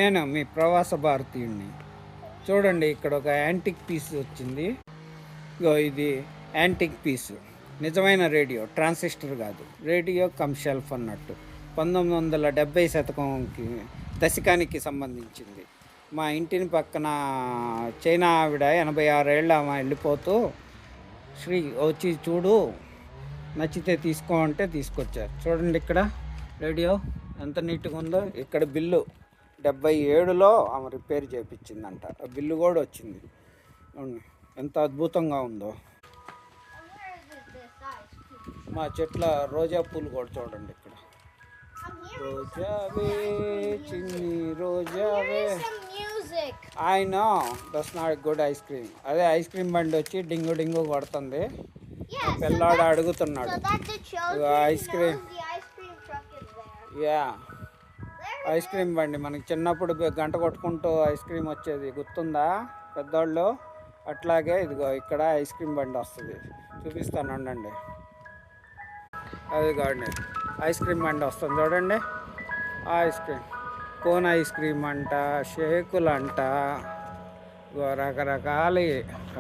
నేను మీ ప్రవాస భారతీయుడిని. చూడండి, ఇక్కడ ఒక యాంటిక్ పీస్ వచ్చింది. ఇగో ఇది యాంటిక్ పీస్. నిజమైన రేడియో, ట్రాన్సిస్టర్ కాదు. రేడియో కమ్ షెల్ఫ్ అన్నట్టు 1970 శతకంకి దశకానికి సంబంధించింది. మా ఇంటిని పక్కన చైనా ఆవిడ 86 ఏళ్ళ ఆమె వెళ్ళిపోతూ, శ్రీ వచ్చి చూడు, నచ్చితే తీసుకో అంటే తీసుకొచ్చారు. చూడండి ఇక్కడ రేడియో ఎంత నీట్గా ఉందో. ఇక్కడ బిల్లు 77లో ఆమె రిపేర్ చేయించిందంట. ఆ బిల్లు కూడా వచ్చింది. ఎంత అద్భుతంగా ఉందో. మా చెట్ల రోజా పూలు కూడా చూడండి ఇక్కడ. రోజావే చిన్ని రోజావే. I know that's not good ice cream. అదే ఐస్ క్రీమ్ బండి వచ్చి డింగు డింగు కొడుతుంది. పిల్లాడు అడుగుతున్నాడు ice cream. Yeah, ice cream బండి మనకి చిన్నప్పుడు గంట కొట్టుకుంటూ ఐస్ క్రీమ్ వచ్చేది గుర్తుందా పెద్దోళ్ళు? అట్లాగే ఇదిగో ఇక్కడ ఐస్ క్రీమ్ బండి వస్తుంది. చూపిస్తాను ఉండండి. అది కాండి ఐస్ క్రీమ్ బండి వస్తుంది చూడండి. Ice cream, cone ice cream అంట, షేకులు అంట, రకరకాల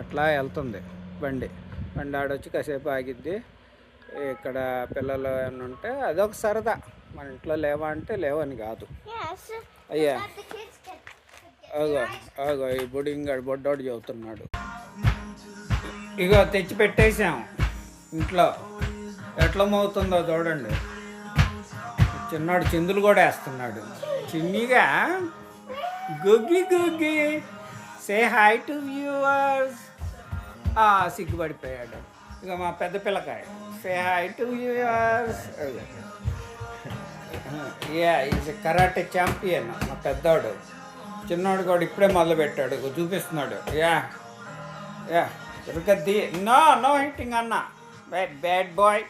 అట్లా వెళ్తుంది బండి. ఆడొచ్చి కాసేపు ఆగిద్ది. ఇక్కడ పిల్లలు ఏమన్నా ఉంటే అదొక సరదా. మన ఇంట్లో లేవా అంటే లేవని కాదు. అయ్యా అగో అగో ఈ బొడ్డోడు చెబుతున్నాడు. ఇగో తెచ్చి పెట్టేసాం ఇంట్లో. ఎట్లా మోగుతుందో చూడండి. చిన్నాడు చిందులు కూడా వేస్తున్నాడు. చిన్నిగా గుగ్గి గుగ్గి సే హాయ్ టు వ్యూవర్స్. సిగ్గుపడిపోయాడు. ఇక మా పెద్ద పిల్లకాయ say hi to viewers. Is karate champion మా పెద్దోడు. చిన్నోడు కూడా ఇప్పుడే మొదలుపెట్టాడు, చూపిస్తున్నాడు. యా తిరగద్ది. నో హిట్టింగ్ అన్న. Bad bye.